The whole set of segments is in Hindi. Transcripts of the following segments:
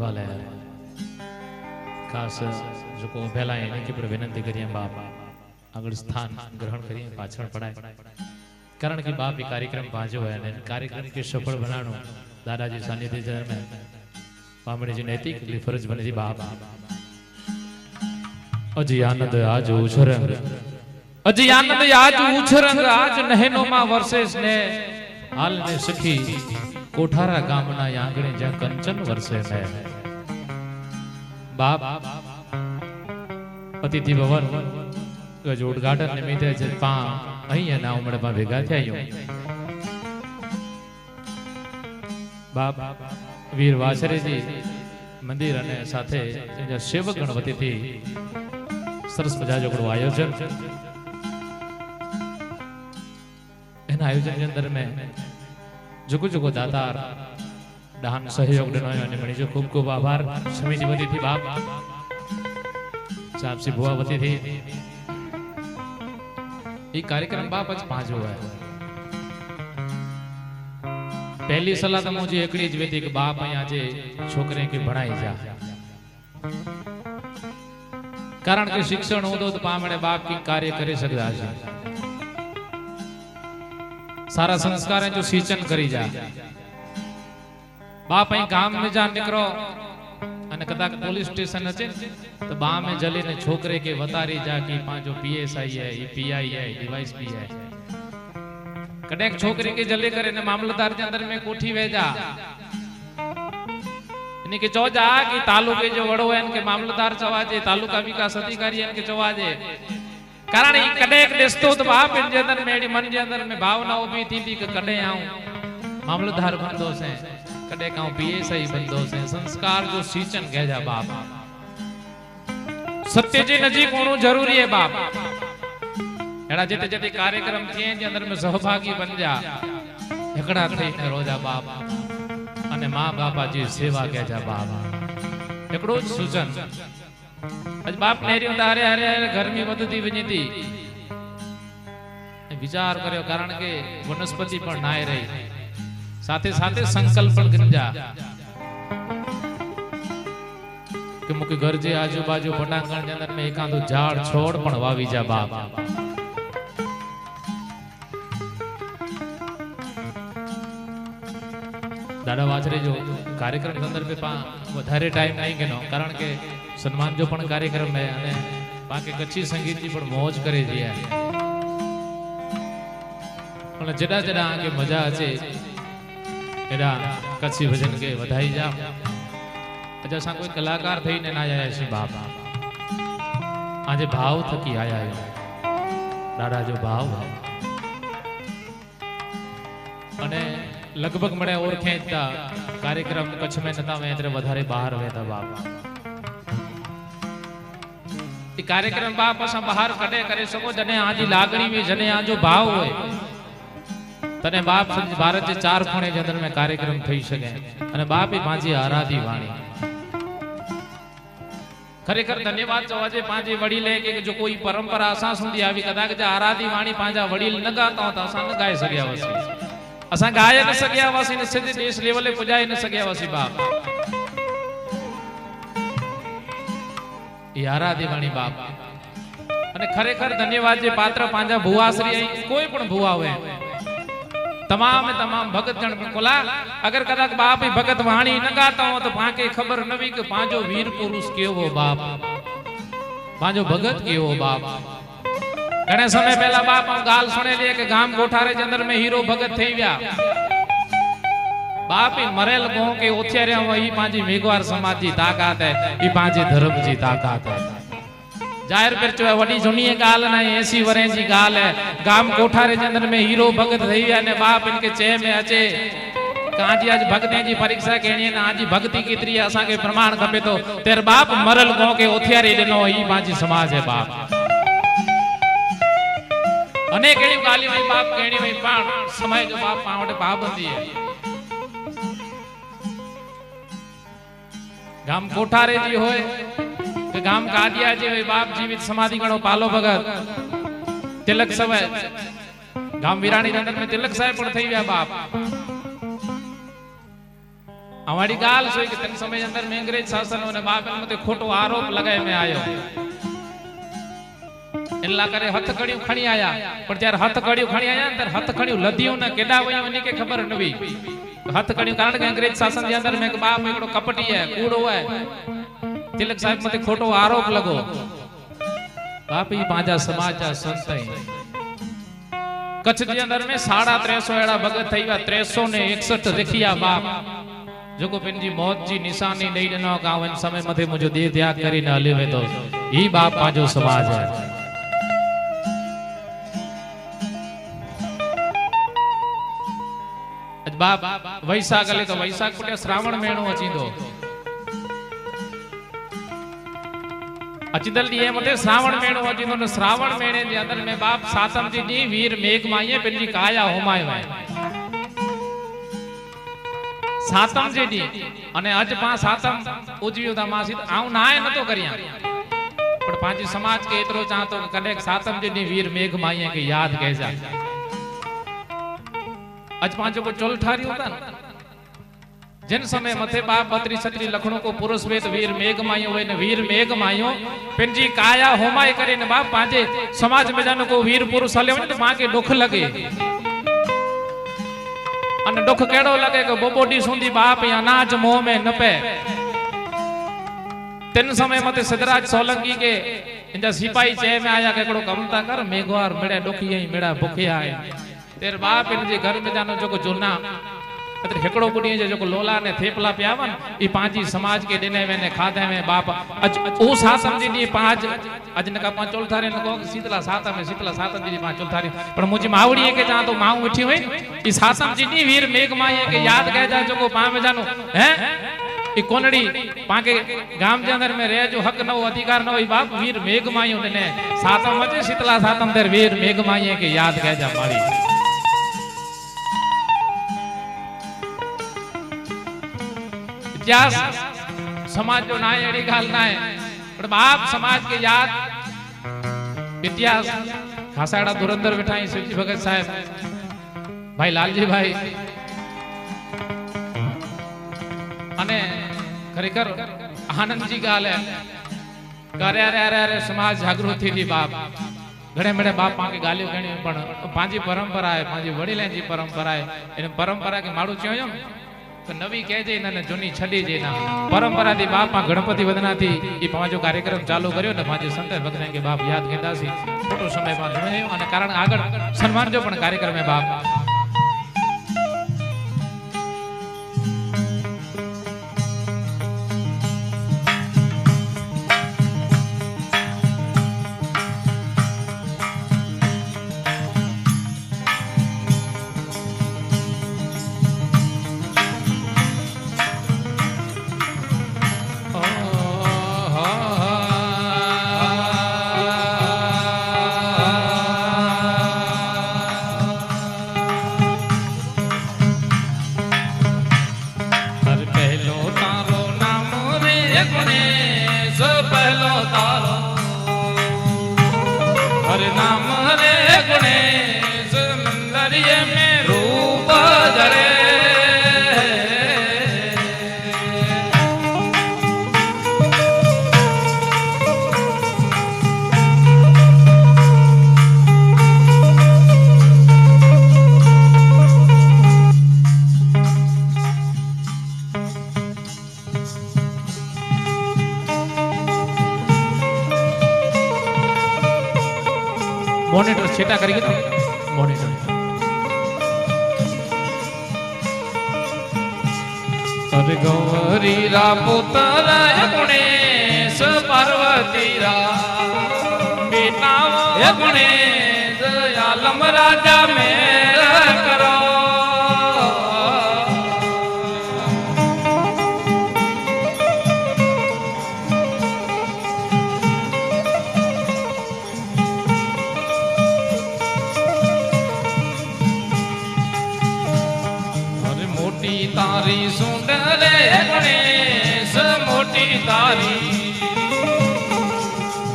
वाला है खास जो को पहला है कि पर विनंती करिए बाप अगर स्थान ग्रहण करिए पाछड़ पड़ाए कारण कि बाप ये कार्यक्रम भाजो है ने कार्यक्रम के सफल बनानो दादाजी सानिध्य में पामड़ी जी नैतिक फरज बने थी बाप अजी आनंद आज उछरंग अजी आनंद आज उछरंग आज नहेनो मा वर्षेस ने हाल ने सखी कोठारा गामना आंगणे ज्या कंचन वर्षे ने बाप अतिथि भवन जो उद्घाटन निमित्ते जे पा अहीं ना उमड़े पा भेगा थया बाप वीर वासरे जी मंदिर अने साथे सेवक गण वतीथी सरस मजा जो आयोजन एना आयोजन के अंदर में जुगु जुगु दातार दान सहयोग दिनो ने मणी जो खूब खूब आभार समिति वती थी बाप साहब बुआ वती थी ये कार्यक्रम बाप आज पांच हुआ है पहली सलाह तो मुझे एकड़ी ज वेती कि बाप अहीं जे छोकरे के भणाई जा कारण के शिक्षण हो तो पामड़े बाप की कार्य करे सकदा छे सारा संस्कार जो सिंचन करी जा बाप अहीं गाम में जा निकरो अने कदाच पुलिस स्टेशन अचे तो बा में जली ने छोकरे के वतारी जा कि पांचो पीएसआई है ये पीआई है डिवाइस भी है कडेक छोकरी के जले करे ने मामलतदार के अंदर में कोठी वेजा इने के चौजा कि तालुके जो वड़ो है इनके मामलतदार चवाजे तालुका विकास अधिकारी इनके चवाजे कारण ई कडेक देस्तो तो बाप इन जे अंदर मेरी मन जे अंदर में भावना उभी थी कि कडे आऊं मामलतदार बंदो से कडेक आऊं पीएसआई बंदो से संस्कार जो सिंचन गजा बाप सत्य जी नजीक होनो जरूरी है बाप एड़ा जेते जेते कार्यक्रम थिए जे अंदर में सहभागी बन जा एकड़ा थईने रोजा बाप अने मां बापा जी सेवा के जा बाप एकड़ो सूचन आज बाप नेरियो तारे हरे हरे गर्मी वधती वणीती विचार कर्यो कारण के वनस्पति पण नाय रही साथे साथे संकल्प पण गंजा कि मुके घर जे आजू बाजू पटांगण के अंदर में एकांदो झाड़ छोड़ पण वावी जा बाप दादा वाचरे जो कार्यक्रम अंदर पे पा વધારે टाइम नहीं केनो कारण के सम्मान जो पण कार्यक्रम है अने बाकी कच्ची संगीत की पण मौज करे दिया पण जड़ा जड़ा आगे मजा आछे एडा कच्ची भजन के वधाई जा अजा सा कोई कलाकार थईने ना आया छे बाप आज भाव थकी आया है दादा जो भाव अने लगभग मने ओळखे था कार्यक्रम कच्छ में नता में इतरे वधारे बाहर वेता बाप ई कार्यक्रम बाप असा बाहर कटे करे सको जने आजी लागणी में जने आजो भाव होय तने बाप भारत के चार कोणे के अंदर में कार्यक्रम थई सके अने बाप ई माजी आराधी वाणी खरेखर धन्यवाद चवाजे पांजे वडील के जो कोई परंपरा असा सुधी आवी कदाच जे आराधी वाणी पांजा वडील न गाता तो असा न गाय सकिया वसी असा गाय न सकिया वसी ने सिद्धि देश लेवले पुजाई न सकिया वसी बाप ई आराधी वाणी बाप अने खरेखर धन्यवाद जे पात्र पांजा भुवाश्री कोई पण भुवा होय तमाम भगत जन कोला अगर कदाच बाप ही भगत वाणी न गाता हो तो पाके खबर नवी के पांजो वीर पुरुष केवो बाप पांजो भगत केवो बाप घणे समय पहला बाप हम गाल सुने लिए के गाम कोठारे के अंदर में हीरो भगत थई व्या बाप ही मरेल गो के ओछेरे वही पांजी मेघवार समाज जी ताकत है ई पांजी धर्म जी ताकत है जाहिर कर चो वडी जुनी गाल ना 80 वरे जी गाल है गाम कोठारे के अंदर में हीरो भगत थई व्या ने बाप इनके चे में अचे काजी आज भक्ति जी परीक्षा केणी ना आज भक्ति केतरी असा के प्रमाण खपे तो तेर बाप मरल गो के ओथियारी देनो ई पांजी समाज है बाप अनेक केणी गाली वही बाप केणी वही पाण समय जो बाप पावटे पाबंदी है गाम कोठारे जी होय के गाम कादिया जी बाप जीवित समाधि गणो पालो भगत तिलक समय गाम वीराणी अंदर में तिलक साहेब पण थई व्या बाप हमारी गाल सोई कि तन समय अंदर में अंग्रेज शासन ने बाप मते खोटो आरोप लगाए में आयो इनला करे हथ कड़ियों खणी आया पर जयार हथ कड़ियों खणी आया अंदर हथ कड़ियों लदियों न केडा वयो वनी के खबर नवी हथ कड़ियों कारण के अंग्रेज शासन के अंदर में बाप एकड़ो कपटी है कूड़ो है तिलक साहब मते खोटो आरोप लगो बाप ई पांजा समाज जा संत है कच्छ के अंदर में 350 एड़ा भगत थईवा 361 रखिया बाप जो को पिनजी मौत जी निशानी नहीं देनो गावन समय मथे मुझे देह त्याग करी न हले तो ई बाप पांजो समाज है बाप वैशाख हले तो वैशाख पुटे श्रावण महीनो अचींदो अचिदल दी मते श्रावण महीनो अचींदो ने श्रावण महीने जे अंदर में बाप सातम जी दी वीर मेघ माईए पिनजी काया होमायो है सातम जे दी अने अज पा सातम उजव्यो ता मासी आऊ नाय नतो करिया पण पांजी समाज के एतरो चाहतो कदे सातम जे दी वीर मेघ माईए के याद कैजा अज पांचो को चोल ठारी होता न जिन समय मथे बाप 32 लखणों को पुरुष वेद वीर मेघ मायो वे ने वीर मेघ मायो पिंजी काया होमाय करे ने बाप पांजे समाज में जानो को वीर पुरुष हले वने तो मां के दुख लगे अने दुख केड़ो लगे के बोबोडी सुंदी बाप या अनाज मोह में न पे तिन समय मते सिद्धराज सोलंकी के इंजा सिपाही चे में आया के कड़ो कमता कर मेघवार मेड़ा दुखी ही मेड़ा भूखिया है तेर बाप इनजे घर में जानो जो को जुना अतर हेकड़ो बुढ़ी जो को लोला ने थेपला पियावन ई पांची समाज के दिने में खादे में बाप अज ओ सात समझी दी पांच अज नका पांच चोल थारे नको शीतला सातम में शीतला सातम दी पांच चोल थारे पर मुजी मावड़ी के जा तो माऊ उठी हुई ई सातम जी दी वीर मेघ माई के याद कह जा जो को पा में जानो हैं ई कोनड़ी पाके गाम के अंदर में रह जो हक न हो अधिकार न हो ई बाप वीर मेघ माई ने सातम मजे शीतला सातम दर वीर मेघ माई के याद कह जा मारी इतिहास समाज जो ना है एड़ी गाल ना है पर बाप समाज के याद इतिहास खासाड़ा धुरंधर बिठाई शिवजी भगत साहब भाई लालजी भाई अने खरेखर आनंद जी गाल है करे अरे अरे अरे समाज जागृत थी थी बाप घणे मेड़े बाप पाके गालियों गणी पण पांजी परंपरा है पांजी वडीलें जी परंपरा है इन परंपरा के माड़ू चयो तो नवी कह जे ने जूनी छडी जे ना परंपरा दी बाप मा गणपति वदना थी ई पांचो कार्यक्रम चालू कर्यो ने पांचे संत भक्त के बाप याद केदासी फोटो समय में घणो अने कारण आगळ सन्मान जो पण कार्यक्रम में बाप मॉनिटर छेटा करेगी तो मॉनिटर अरे गौरी रा पुत्र गुणेश पार्वती रा बेटा गुणेश आलम राजा मेरा करो तारी सुंदरे गणेश मोटी तारी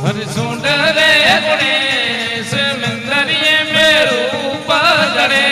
हर सुंदरे गणेश मंदरिये में रूप धरे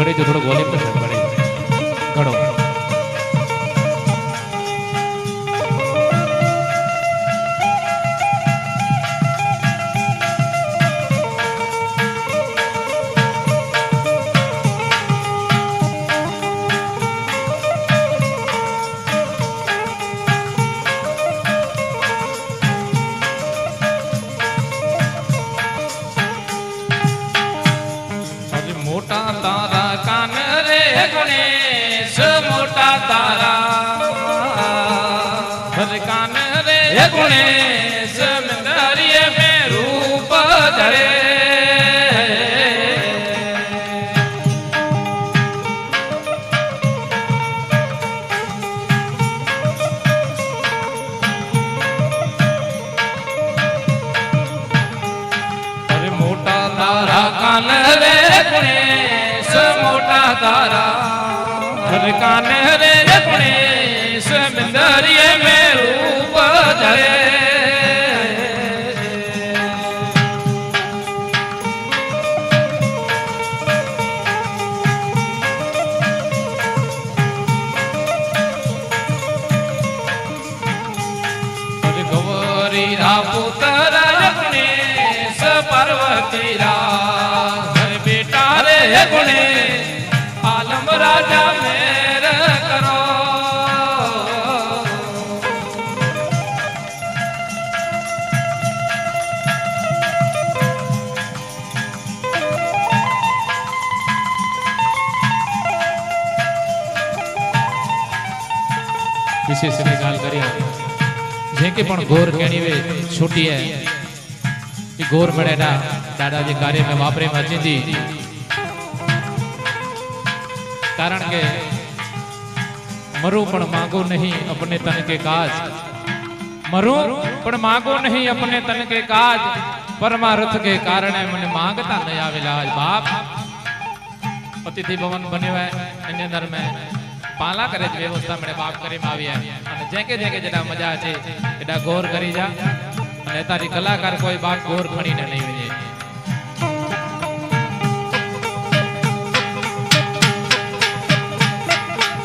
घड़ी जो थोड़ा गोली पर घड़ी घड़ो तारा कान रे गणेश मोटा तारा हर कान रे गणेश मंदरिये में रूप धरे हर मोटा तारा कान रे गणेश मोटा तारा हर कान रे गणेश मंदरिये में रूप धरे हर गौरी रा पुत्र गणेश पार्वती रा हर बेटा रे गणेश आलम राजा मेर करो विशेष गाल करिया जेके पण गोर केणी वे छोटी है कि गोर बड़ेडा दादा जी कार्य में वापरे में अची कारण के मरू पण मांगो नहीं अपने तन के काज मरू पण मांगो नहीं अपने तन के काज परमार्थ के कारण मन मांगता नहीं आवेलाज बाप अतिथि भवन बन्यो है एनी अंदर में पाला करे व्यवस्था मेरे बाप करे में आवी है અને જેકે જેકે જેડા મજા છે એડા ગોર કરી જા અને તારી કલાકાર કોઈ બાપ ગોર ખણીને લઈ વજે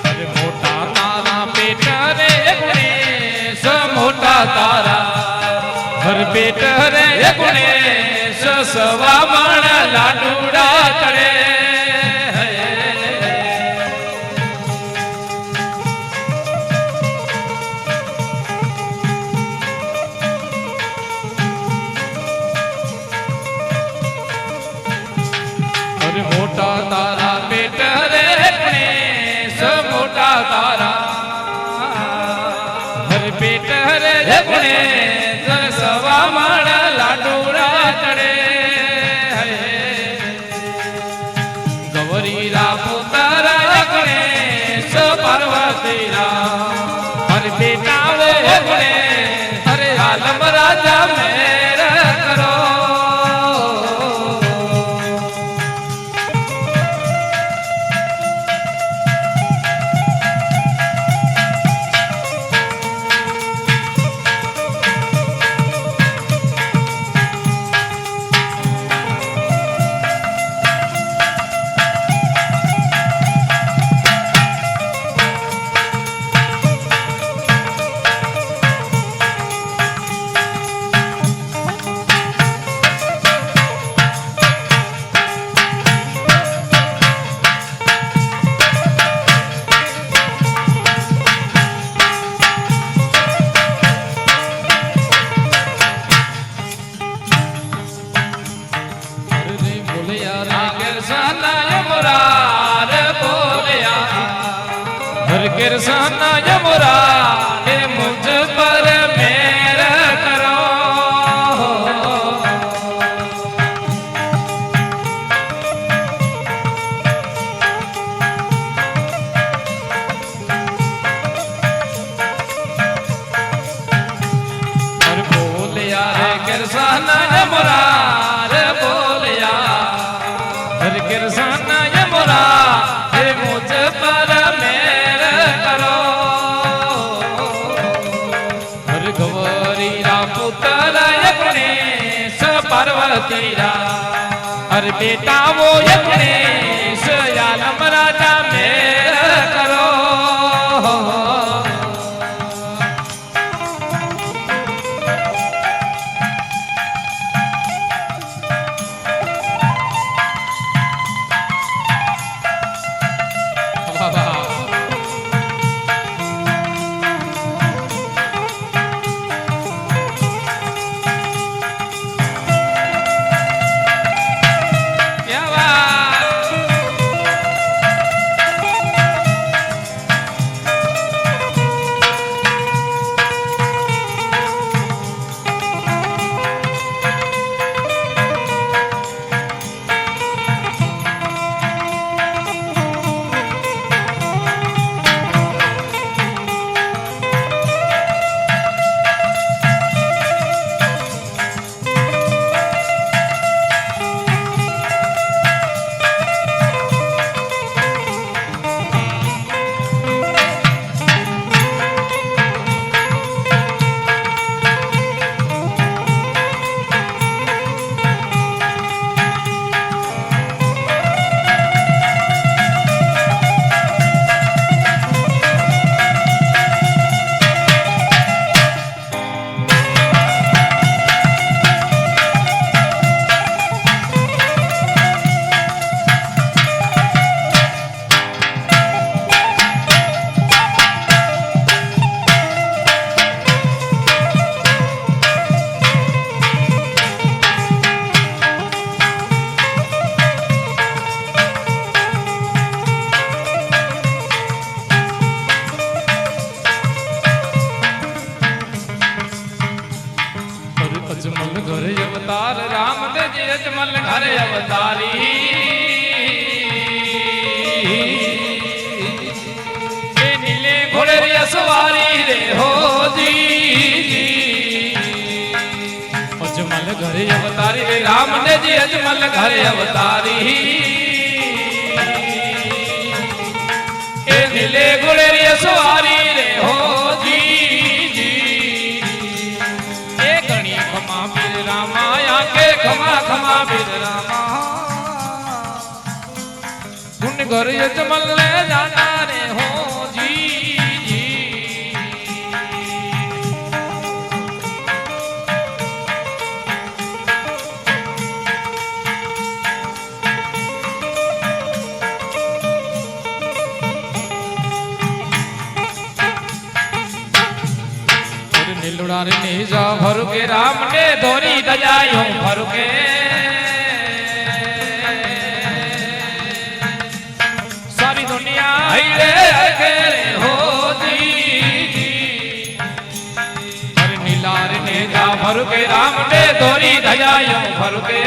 અરે મોટા તારા પેટ રે ગણેશ મોટા તારા હર પેટ રે ગણેશ સવા મણ લાડુડા ચડે मोटा तारा पेट रे गणेश मोटा तारा हर पेट रे गणेश सवा मण लाडूड़ा चढ़े गौरी रा पुत्र गणेश पार्वती रा हर बेटा वे गणेश हरे आलम राजा मेर करो कृष्ण यमुरा हे मुझ पर मेर करो और बोलिया रे कृष्ण यमुरा रे बोलिया हरे कृष्ण यमुरा हे मुझ पर मेर करो हर गौरी रा पुत्र गणेश पार्वती रा हर बेटा वो गणेश आलम अजमल घर अवतार राम जी अजमल घर अवतारी नीले घोड़े री सवारी रे हो जी अजमल घर अवतारी रे राम जी अजमल घर अवतारी नीले घोड़े री सवारी रे हो जी खमा पीर रामा आके खमा खमा पीर रामा गुण घर अजमल ले जाना रे हो जी नीलुड़ारी नीजा भर के राम ने धोरी दजायो भर के सारी दुनिया हिले अकेले हो जी अरे नीलारी नीजा भर के राम ने धोरी दजायो भर के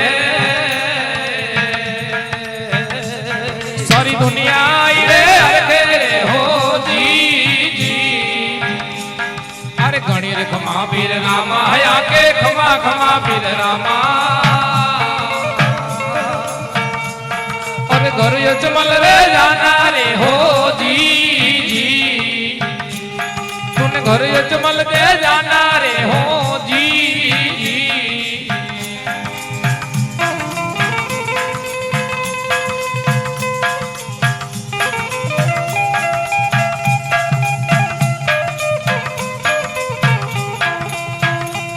सारी दुनिया हिले अकेले हो जी गणी रे खमा पीर रामा हया के खमा खमा पीर रामा और घर अजमल रे जाना रे हो जी तुम घर अजमल दे जाना रे हो जी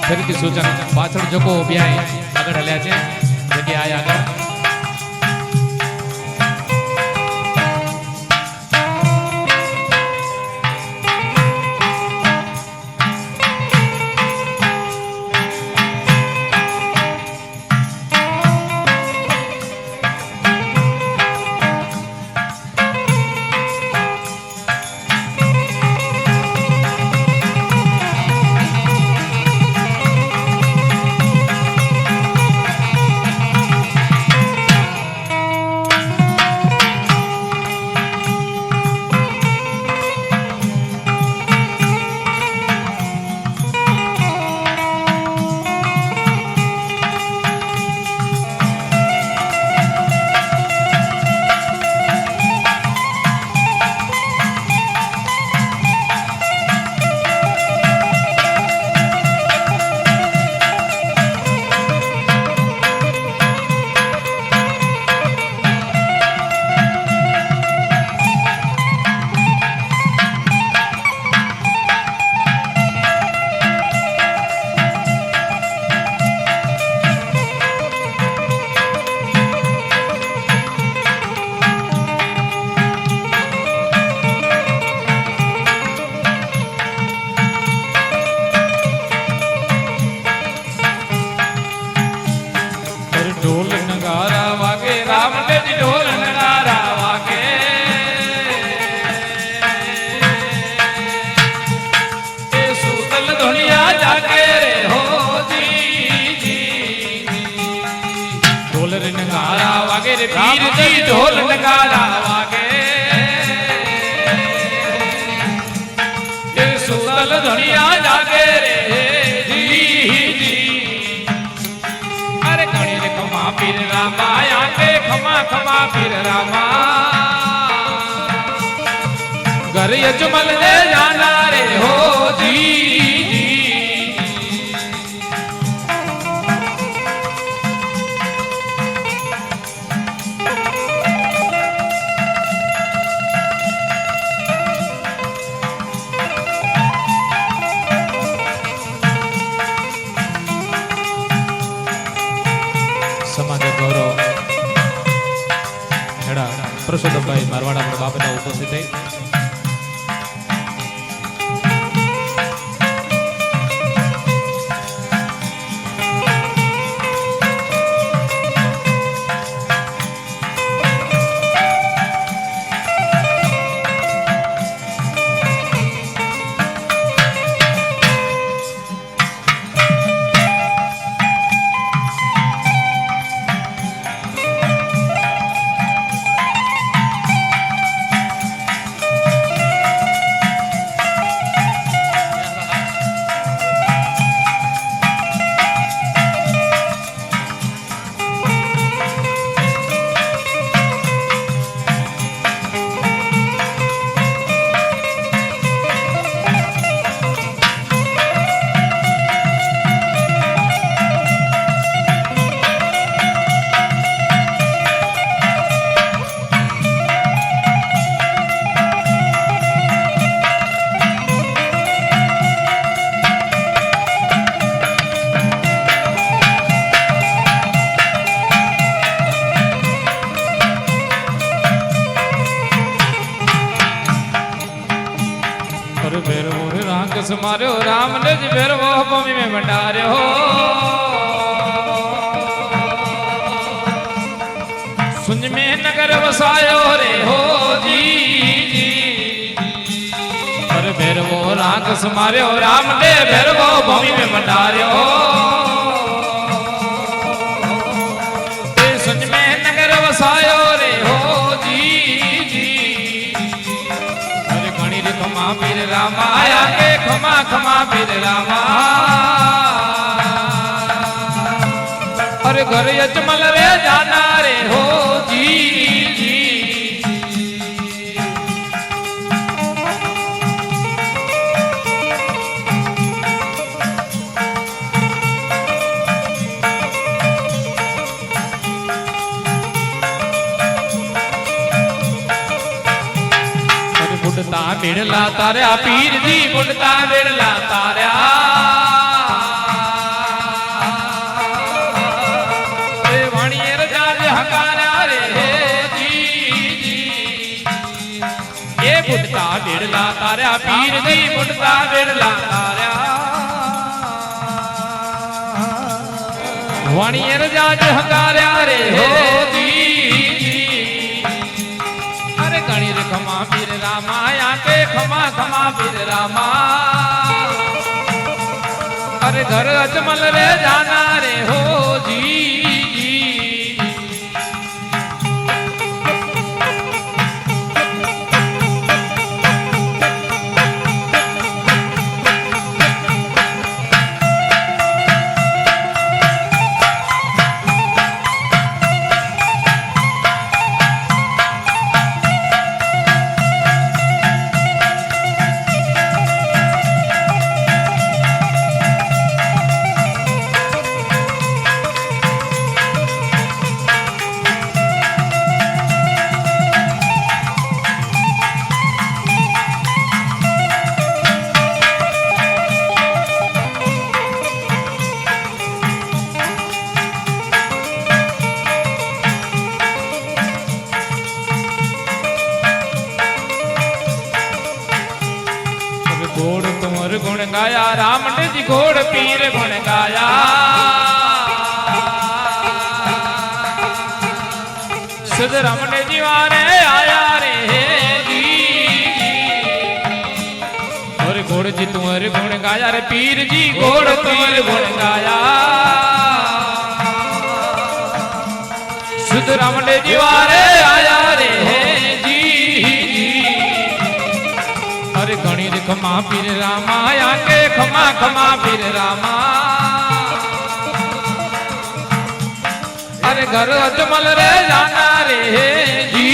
ફરીથી સૂચન પાછળ જકો બ્યાય આગળ હલ્યા છે જગ્યા આયા આગળ वीर जी ढोल नगारा वागे सुतल दुनिया जागे रे जी जी अरे घड़ी रे खमा पीर रामा आके खमा खमा पीर रामा घर अजमल दे जाना रे हो जी समाज गौरव परशोत्तम भाई मारवाड़ा बापा उपस्थित है। समारो राम निज भैरवो भूमि में भंडार्यो सुंज में नगर वसायो रे हो जी पर भैरवो राग समारो राम ने भैरवो भूमि में भंडार्यो सुंज में नगर वसायो रे हो जी खमा पीर रामा आया के खमा खमा पीर रामा अरे घर अजमल रे जाना रे हो जी बुढ़ता बिड़ला तारा पीर जी बुढ़ता बिड़ला तारा वाणियर जाज हकारा रे जी ये बुढ़ता बिड़ला तारा पीर जी बुढ़ता बिड़ला तारा वाणियर जाज हकारा रे जी गणित खमा पीर रामा या के खमा खमा पीर रामा अरे घर अजमल रे जाना रे हो जी घोड़ तुमर गुण गाया राम ने जी घोड़ पीर गुण गाया सिद्ध रमन जीवाने आया रे जी और घोड़ जी तुमर गुण गाया रे पीर जी घोड़ तुमर गुण गाया सिद्ध रमन जीवाने आया रे अरे गणित खमा पीर रामा या के खमा खमा पीर रामा अरे घर अजमल रे जाना रे जी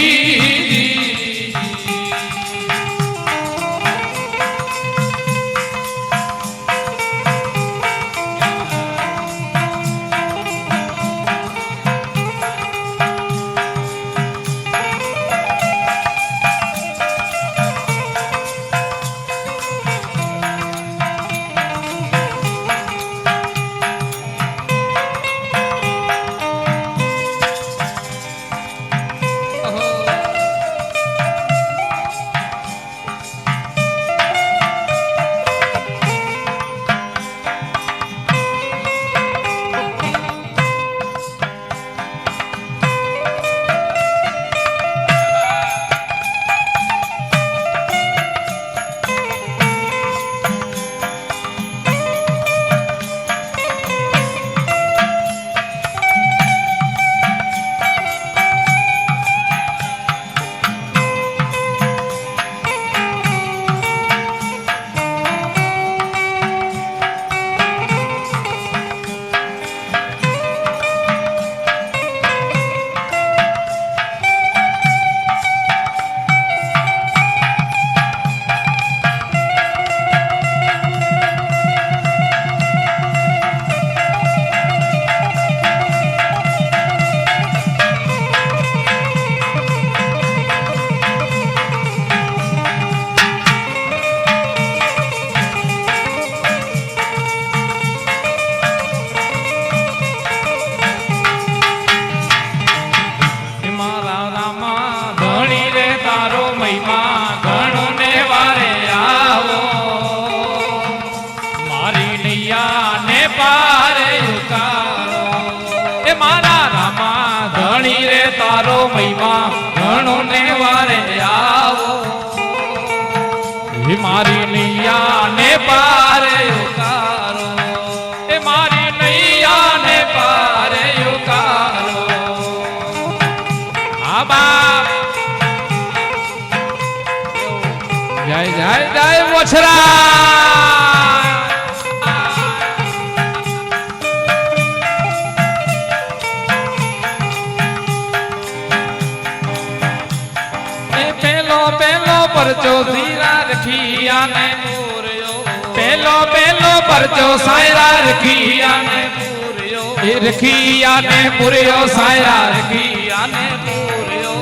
परचो सीरा रखिया ने पूरियो पहलो पहलो परचो सायरा रखिया ने पूरियो रखिया ने पूरियो सायरा रखिया ने पूरियो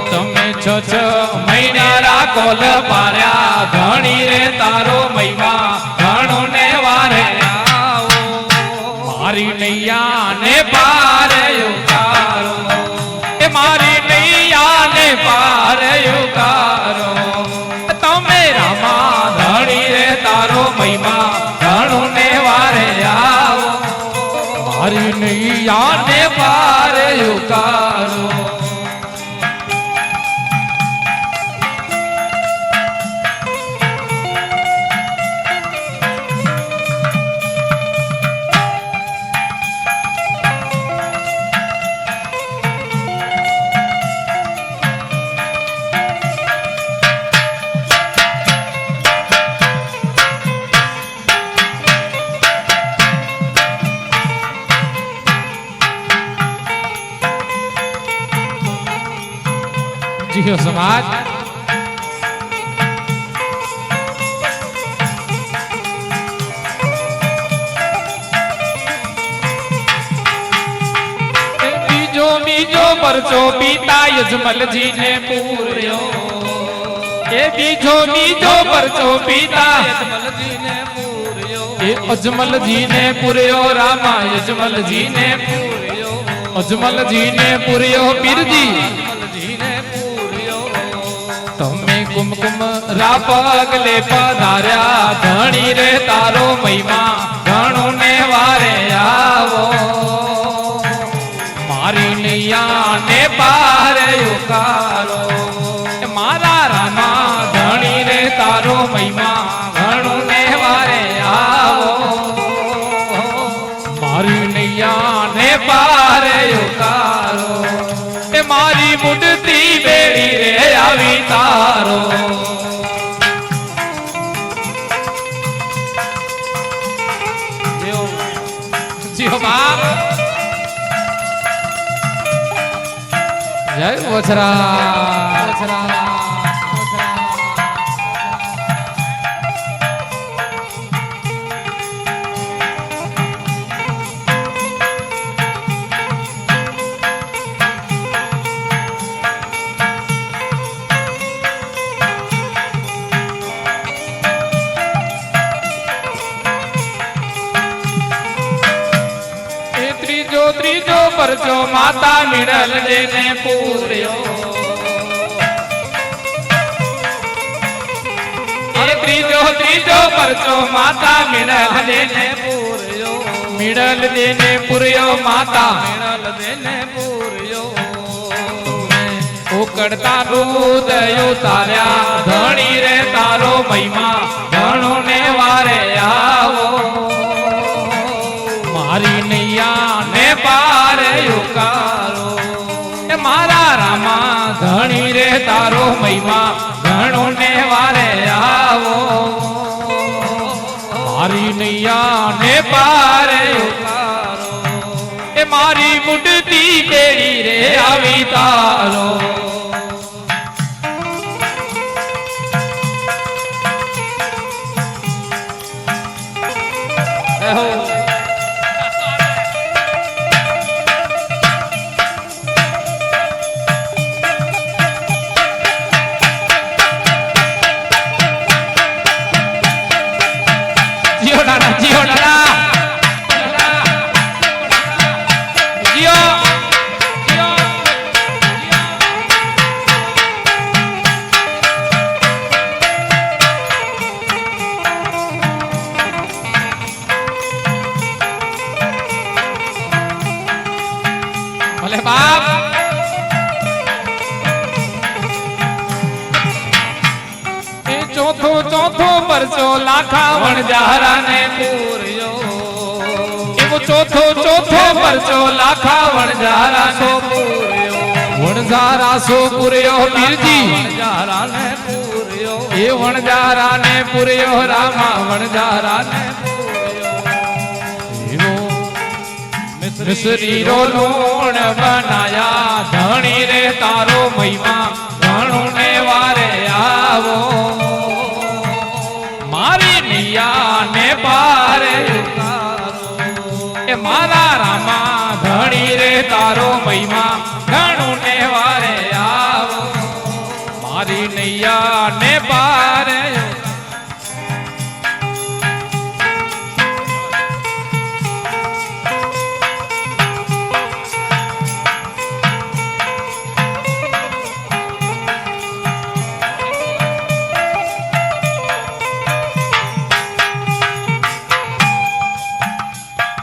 तमे छो छो महीना राकोल पार्या धणी रे तारो महिमा घणो ने वारे आओ मारी नैया ने पार उतारो ए मारी नैया ने पार उतारो तमे रामा धणी रे तारो महिमा घणो ने वारे आओ मारी नैया ने पार उतारो जियो समाज बीजो बीजो परचो पीता यजमल जी ने पूर्यो ये बीजो बीजो परचो पीता यजमल जी ने पूर्यो ये अजमल जी ने पूर्यो रामा यजमल जी ने पूर्यो अजमल जी ने पूर्यो पीर जी तमे कुमकुम रापगले पधार्या धणी रे तारो महिमा घणो ने वारे आवो मारी नैया ने पार उतारो मारा रामा धणी रे तारो महिमा घणो ने वारे आवो मारी नैया ने पार उतारो मारी मुडती बेड़ी रे आवी तारो जियो बाप जय वछरा त्रीजो परचो माता मिड़ल ने पूरियो त्रीजो त्रीजो परचो माता मिड़ल ने पूरियो मिड़ल ने पूरियो माता मिड़ल ने पूरियो उकड़ता दूध उतार्या धणी रे तारो महिमा घणो ने वारे आवो मारी नैया ने पार उतारो मारा रामा धणी रे तारो महिमा घणो ने वारे आवो मारी नैया ने पार उतारो मारी मुडती बेड़ी रे आवी तारो भले बाप चौथो चौथो परचो लाखा वणजारा ने पूरियो वो चौथो चौथो परचो लाखा वणजारा सो पूरियो वणजारा सो पूरियो पीर जी वणजारा ने पूरियो ये वणजारा ने पूरियो रामा वणजारा ने पूरियो मिसरी रो लूण बनाया धणी रे तारो महिमा घणो ने वारे आ पारे ए मारा रामा धणी रे तारो महिमा घणो ने वारे आवो मारी नैया ने पारे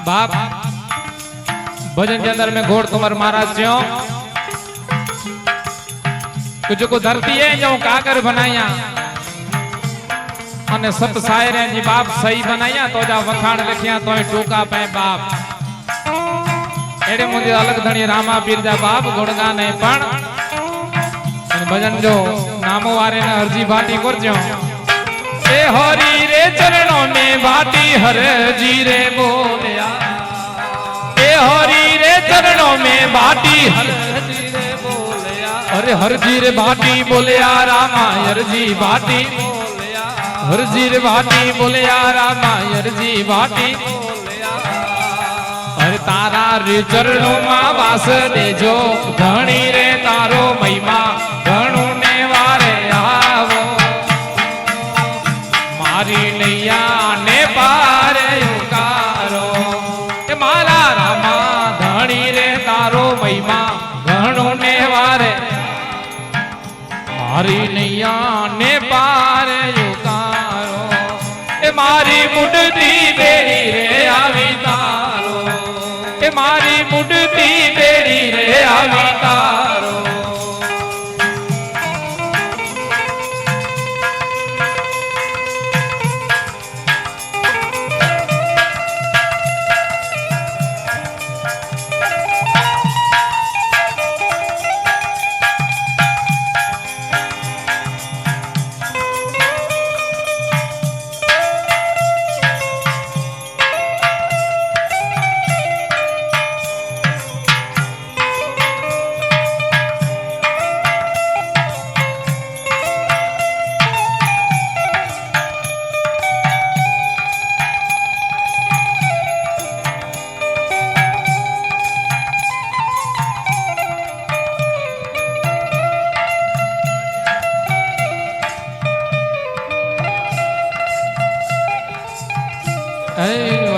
बाप भजन के अंदर में घोड़ कुंवर महाराज जो कुछ को धरती है जो काकर बनाया अने सत शायर जी बाप सही बनाया तो जा वखाण लिखिया तो टोका पे बाप एड़े मुझे अलग धनी रामा पीर जा बाप गुणगान है पण भजन जो नामो वारे ने हरजी भाटी करजो ए हरि रे चरणों में भाटी हर जी रे बोलिया ए हरि रे चरणों में भाटी हर जी रे बोलिया अरे हर जी रे भाटी बोलिया रामा हर जी भाटी बोलिया हर जी रे भाटी बोलिया रामा हर जी भाटी बोलिया अरे तारा रे चरणों में वास देजो धणी रे तारो महिमा घणो ने वारे आवो मारी नैया ने पारे उकारो ए मारा रामा धणी रे तारो महिमा घणो ने वारे मारी नैया ने पारे उकारो ए मारी मुडती बेड़ी रे आवी तारो ए मारी मुडती बेड़ी रे आवी तारो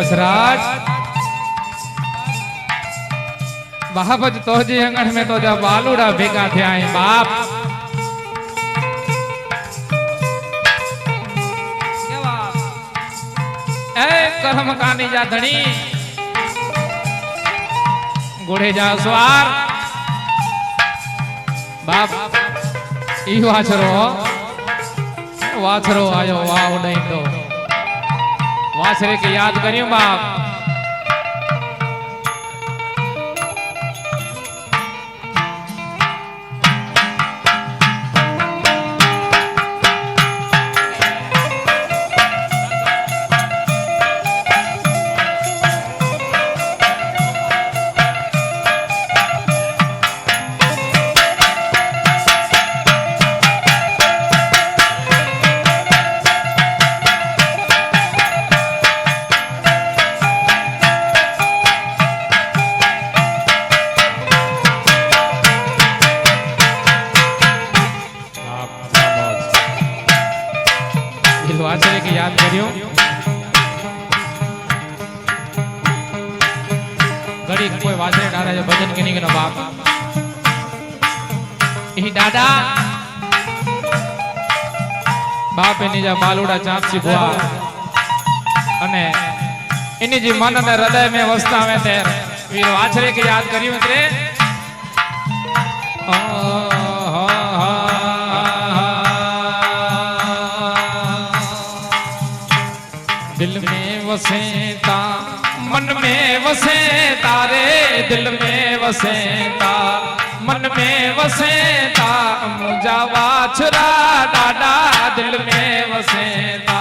वसराज बाबज तो जी अंगण में तो जा बालूड़ा भेगा थे आए बाप ए करम कानी जा धनी घोड़े जा सवार बाप ई वाछरो आयो वाह उड़ई तो वासरे के याद करियो बाप वासरे की याद करियो घड़ी कोई वासरे डाला जो भजन के नहीं बाप ई दादा बाप एनी जा बालूड़ा चापसी बुआ अने इनी जी मन ने हृदय में वसता में तेर वीर वासरे की याद करियो रे दिल में वसेता मन में वसेता रे दिल में वसेता मन में वसेता मुझा वाछरा डाडा दिल में वसेता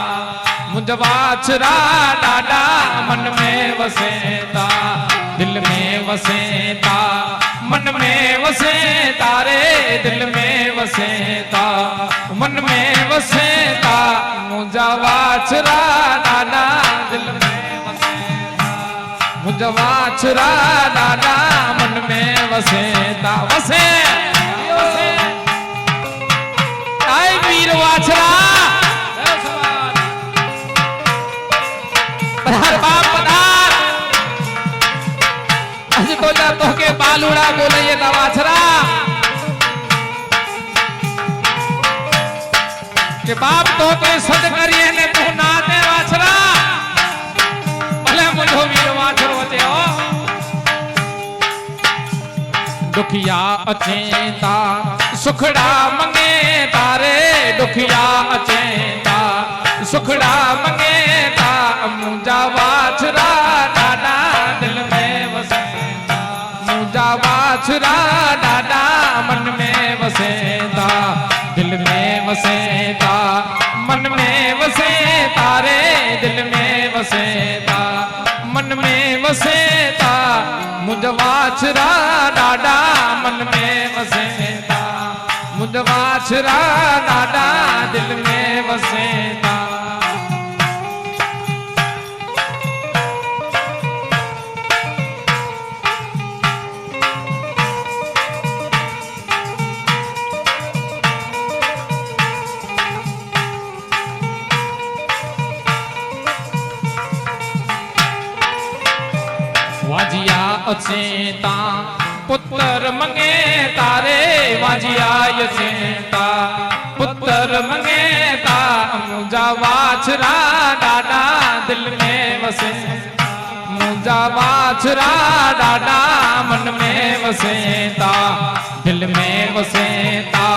मुझा वाछरा डाडा मन में वसेता दिल में वसेता मन में वसेता रे दिल में वसेता मन में वसेता मुझा वाछरा डाडा दिल में मुझ वाछरा डाडा मन में वसेता वसे आए वीर वाछरा पधार बाप पधार अज तो जा तो के बालूड़ा बोले ता वाछरा के बाप तो के सद करिए ने तू ना दे वाछरा भले मुझो वीर वाछरो अचे हो दुखिया अचेता सुखड़ा मंगे तारे दुखिया अचेता सुखड़ा मंगे ता मुंजा वाछरा डाडा दिल में वसेता मुंजा वाछरा डाडा मन में वसेता दिल में वसेता मन में वसेता रे दिल में वसेता मन में वसेता मुझ वाछरा डाडा मन में वसेता मुझ वाछरा डाडा दिल में वसेता वाजिया अचेता पुत्र मंगे तारे वाजिया अचेता पुत्र मंगे ता मुझा वाछरा डाडा दिल में वसे मुझा वाछरा डाडा मन में वसेता दिल में वसेता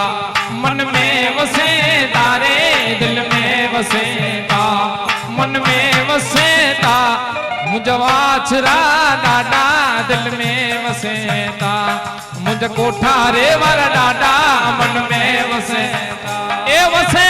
मन में वसेता रे दिल में वसेता मन में वसेता मुझ वाछरा डाडा दिल में वसेता मुझ कोठा रे वर डाडा मन में वसेता ए वसे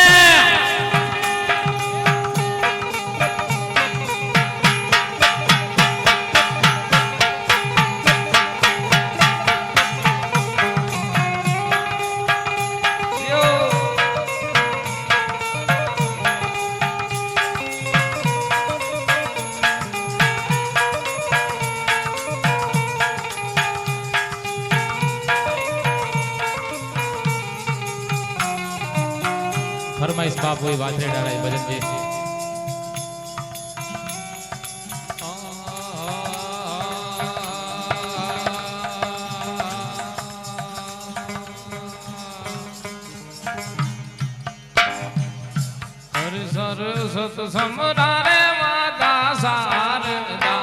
फरमाइश बाप हुई वाजरे डाला भजन जी हर सर सत समरारे माता सारदा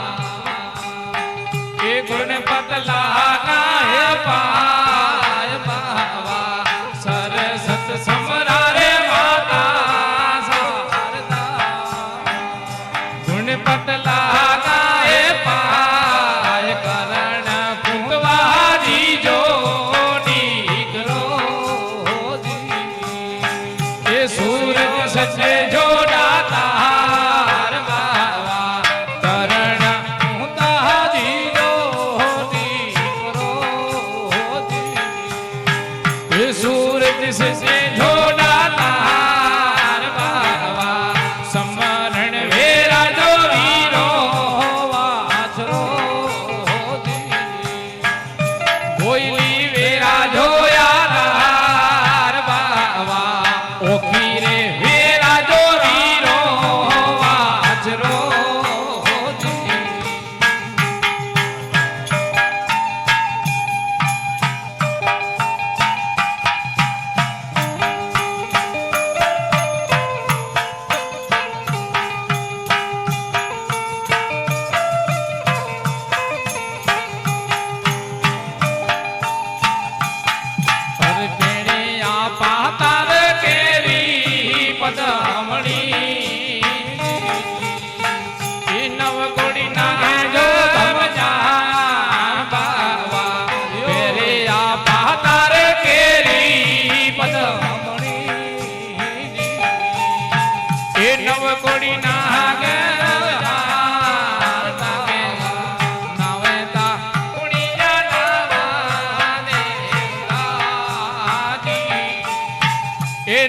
के गुण पतला गाय पाय बावा सर सत समरारे पतला गाए पाय करण कुंवारी जोड़ी करो ये सूरज सचे जोड़ा तार बाबा करण कुंवारी जोड़ी करो ये सूरज सचे जोड़ा तार बाबा समरण वेरा कोयली वेरा जोया नार बाबा ओखी रे वेरा जो वीरो वाछरो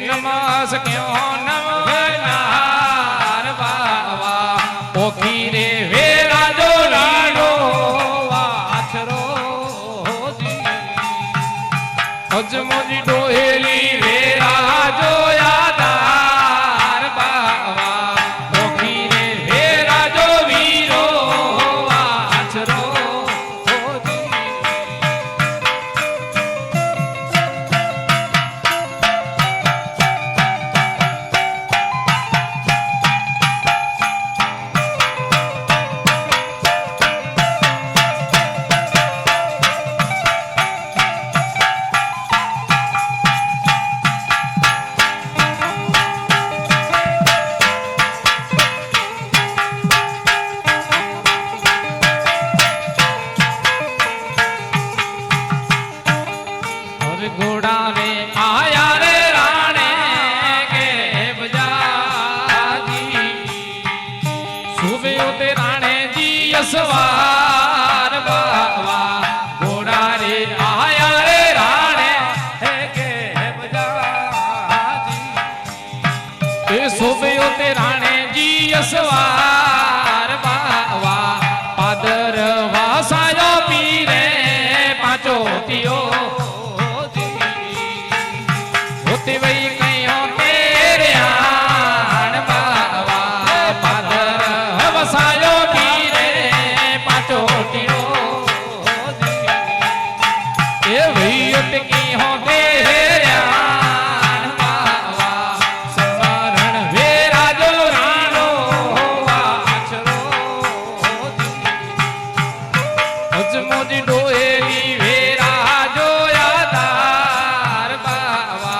नमास क्यों नमनार बाबा ओखी रे वेरा जो लाडो અજમોજી ડોહેલી વેરા જોયા તાર બાવા ઓખી રે વેરા જો વીરો આછરો घोड़ा रे आया रे राणे के बजाजी सुबह होते राणे जी यसवार बाबा घोड़ा रे आया रे राणे के बजाजी ए सुबह होते राणे जी यसवार बाबा पादर वासायो पीरे पांचो तियो वही कयो तेरे आन बाबा पादर वसायो पीरे पाचोटियो ए वही उतकी हो तेरे आन बाबा समरण वेरा जो राणो आछरो अजमोजी डोहेली वेरा जो यादार बाबा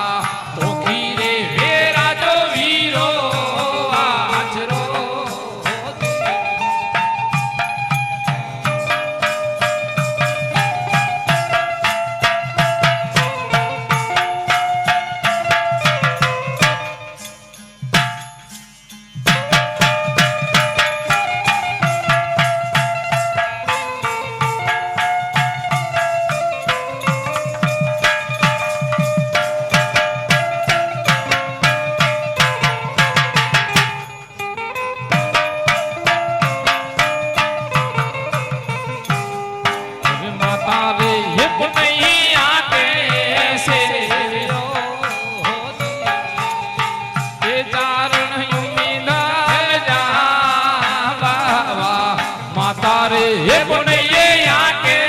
ये पुनये आके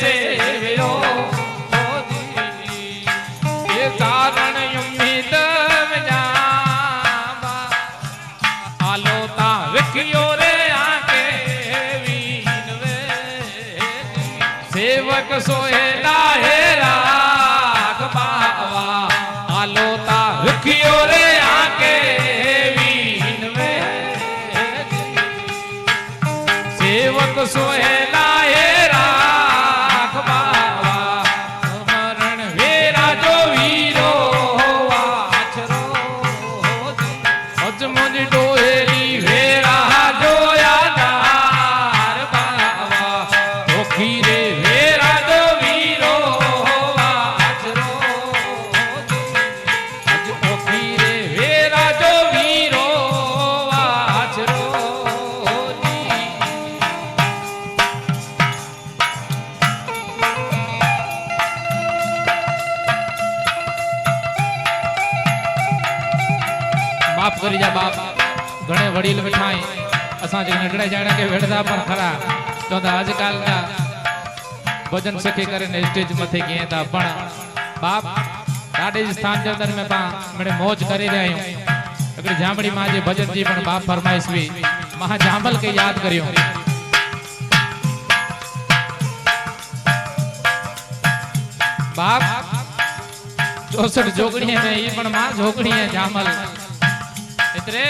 से विरो ये कारण उम्मीद जाबा आलोता विखियो रे आके वीनवे सेवक सोहेला हेरा बाबा आलोता विखियो रे आके वीनवे सेवक सोहेला राख बाबा मरण वेरा जो वीरो आछरो अजमोजी डोहेली वेरा जो यादार बाबा ओखी रे वेरा जो वीरो आछरो अज ओखी रे वेरा जो वीरो आछरो माफ करी जा बाप घणे वडील बिठाई असा जे नडड़े जाने के वेड़दा पर खरा तो आजकल का भजन सखी करे ने स्टेज मथे किए था पण बाप ॾाढे स्थान जे अंदर में पा मणे मौज करे रहे आयूं अगर जामड़ी मां जे भजन जी पण बाप फरमाइश हुई महा जामल के याद करियो बाप 64 जोगड़ी में ये पण मां जोगड़ी है जामल इतरे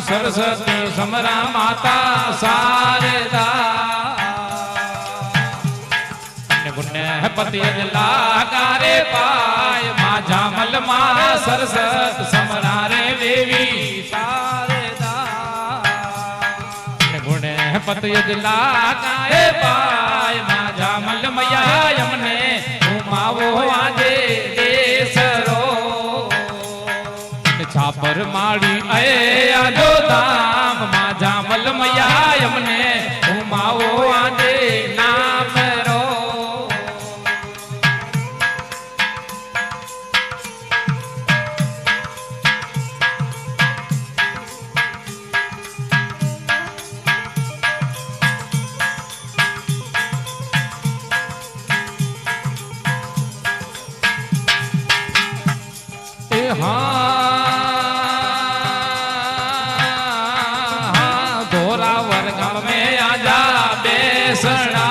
सरस्वती समरा माता शारदा पति लागारे पाय मां जामल मां सरस्वत समरा रे देवी शारदा गुण पति लागारे पाय मां जामल मैया यमने घुमावो आजे देसरो छापर माड़ी आए आजो दाम मां जामल मैया અમને ઘુમાવો આજે નામ રો ધોરાવર ગામ में आजा बेसना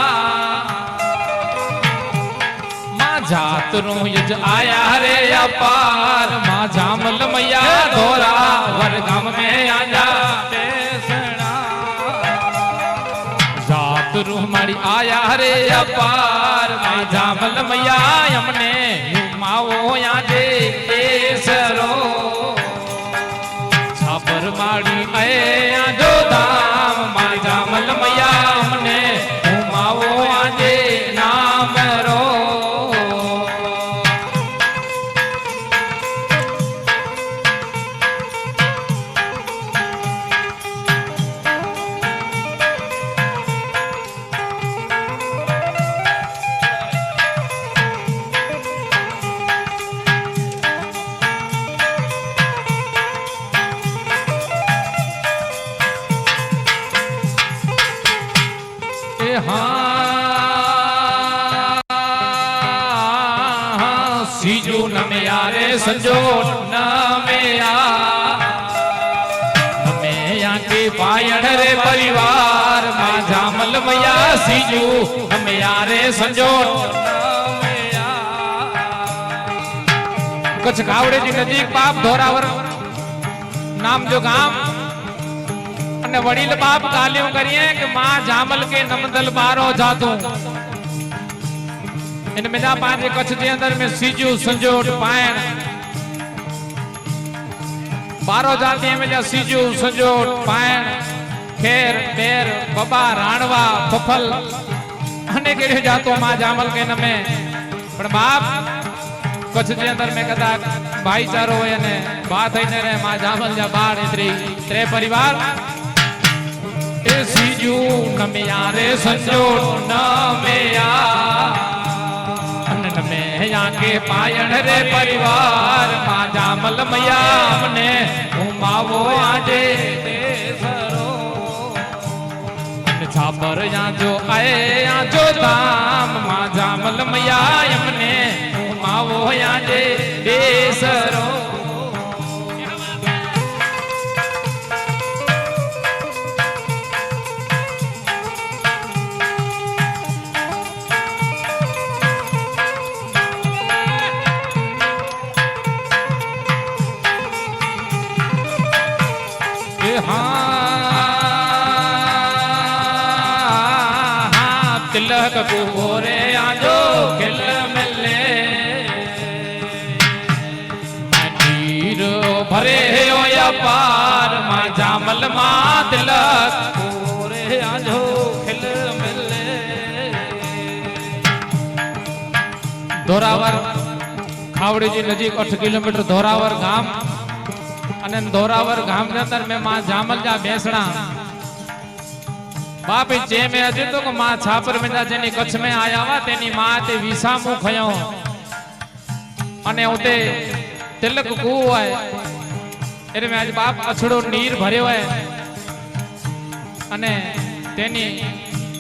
मां जातरू यज आया रे अपार मां जामल मैया धोरावर गाम में आजा बेसना जातरू हमारी आया रे अपार मां जामल मैया हमने घुमाओ आजे बेसरो छापर माड़ी आया जो धाम मां जामल मैया हमने घुमाओ आजे नाम रो सीजू न में यारे संजो न में यहाँ के पायण रे परिवार मां जामल मैया सीजू हमें यारे संजो कच्छ कावड़े जी नजीक बाप धोरावर नाम जो गाम અને વડીલ બાપ ગાલ્યું કરીએ કે માં જામલ के नमदल बारो जातू इन मेरा पांच कच्छ के अंदर में सीजू संजोट पायण बारो जाती है मेरा सीजू संजोट पायण खेर पेर बबा राणवा फफल अने के जातो मां जामल के नमे पण बाप कच्छ के अंदर में कदा भाईचारो होय ने बात थईने रे मां जामल जा बाळ इतरी त्रे परिवार ए सीजू नमिया रे संजोट नमिया अनन में यहाँ के पायण रे परिवार मां जामल मैया हमने घुमावो आजे देसरो छापर यहाँ जो आए यहाँ जो धाम मां जामल मैया हमने घुमावो आजे देसरो तिलक गोरे आजो खिल मिले नीर भरे हो या पार मां जामल मां तिलक गोरे आजो खिल मिले धोरावर खावड़ी जी नजीक 8 किलोमीटर धोरावर गाम અને ધોરાવર ગામ के अंदर में मां जामल जा बेसणा बाप जे में अजे तो मां छापर में जेनी कच्छ में आया वा तेनी मां ते विसामू खयो अने उते तिलक कू है एरे में आज बाप अछड़ो नीर भर्यो है अने तेनी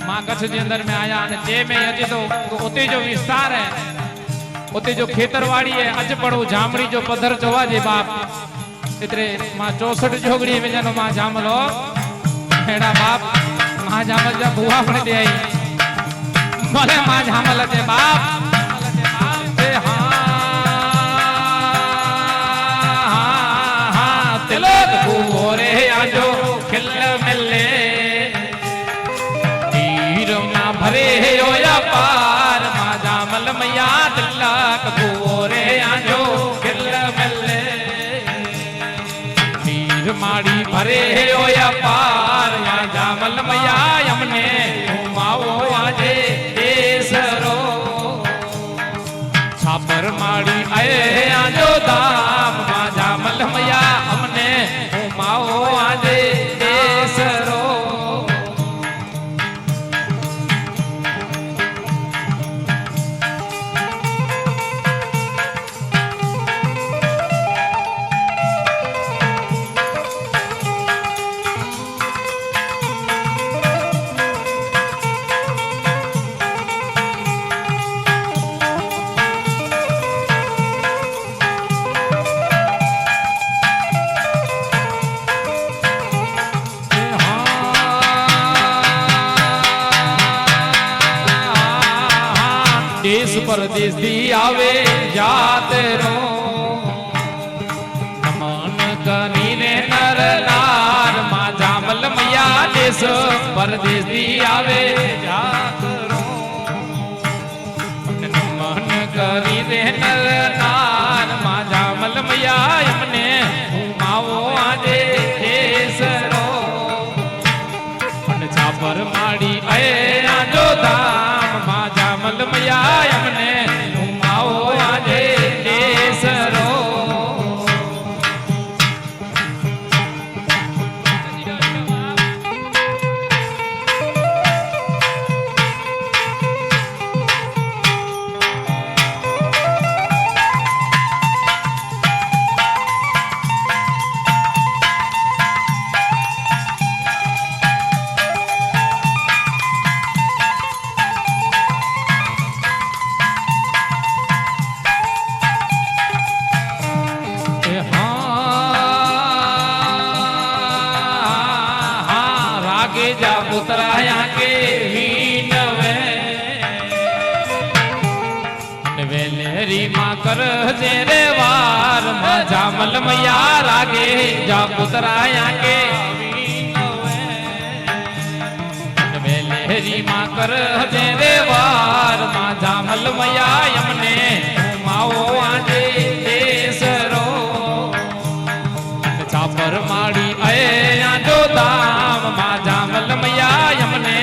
मां कच्छ के अंदर में आया अने जे में अजे तो उते जो विस्तार है उते जो खेतरवाड़ी है अज पड़ो जामड़ी जो पत्थर जोवा जे बाप इतरे मां 64 जोगड़ी में जनो मां जामलो हेड़ा बाप मां जामल जा बुआ पण दे आई भले मां जामल दे बाप ए हां तिलक गोरे आजो खिल मिले तीर ना भरे हो या पार मां जामल मैया तिलक गोरे आजो खिल मिले माड़ी भरे हो या पार मां जामल मैया हमने घुमाओ आजे देसरो छापर माड़ी आए आजो धाम मां जामल मैया हमने घुमाओ आजे देसरो देश परदेश दी आवे जाते रो नमन करीने नर नार मां जामल मैया देश परदेश दी आवे जात रो नमन करीने नर नार मां जामल मैया एमने मावो आजे देश रो छापर माड़ी अये आजो धाम मां जामल मैया एमने मावो आजे देश रो जा पुतराया के हीनवे वेलेरी मां कर जेरे वार मां जामल मैया लागे जा पुतराया के हीनवे वेलेरी मां कर जेरे वार मां जामल मैया यमने माओ आजे देसरो छापर माड़ी अये आजो दाम मां जामल मैया यमने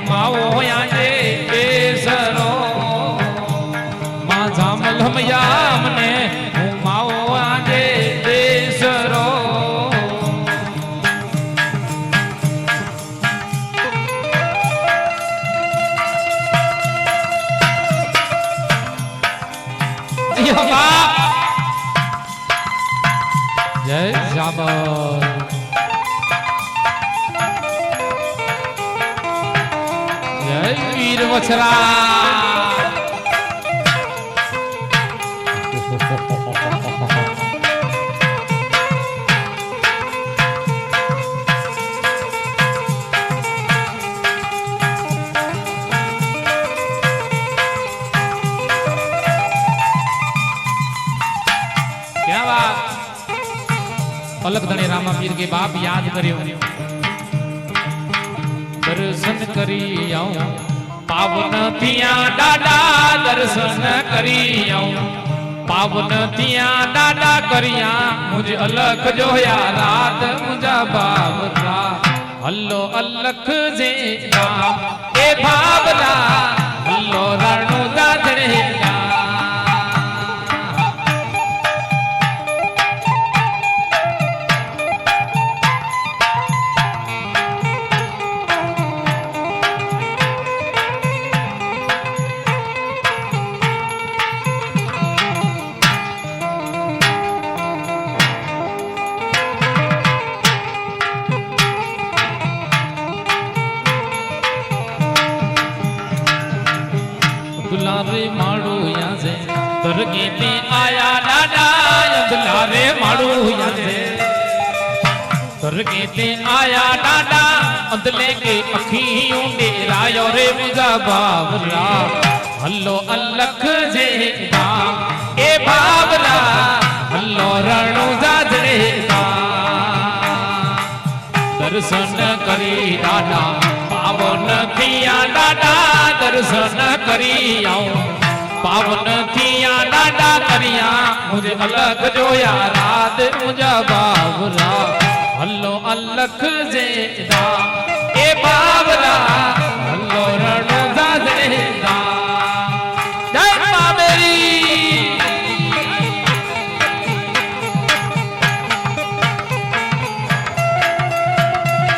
माओ आजे देसरो मां जामल मैया यमने माओ आजे देसरो जय जाबर जय वीर वछरा क्या बात पलक धनी रामा पीर के बाप याद करियो दर्शन करी आऊं पावन थिया डाडा दर्शन करी आऊं पावन थिया डाडा करिया मुझे अलख जोया रात मुझा बाबरा हल्लो अलख जे राम ए बाबरा हल्लो राणू दादरे दुलारे माड़ू यहाँ से दरगे पे आया डाडा दुलारे माड़ू यहाँ से दरगे पे आया डाडा अंदले के अखियों डेरायो रे मुझा बाबरा हल्लो अलख जे दाम ए बाबरा हल्लो रणु जाजरे दर्शन करी डाडा पावन थिया डाडा दर्शन करी आऊं पावन थिया डाडा करिया मुझे अलग जोया रात मुझा बाबरा हल्लो अलख जेदा ए बाबरा हल्लो रणो दादरेदा जय मां मेरी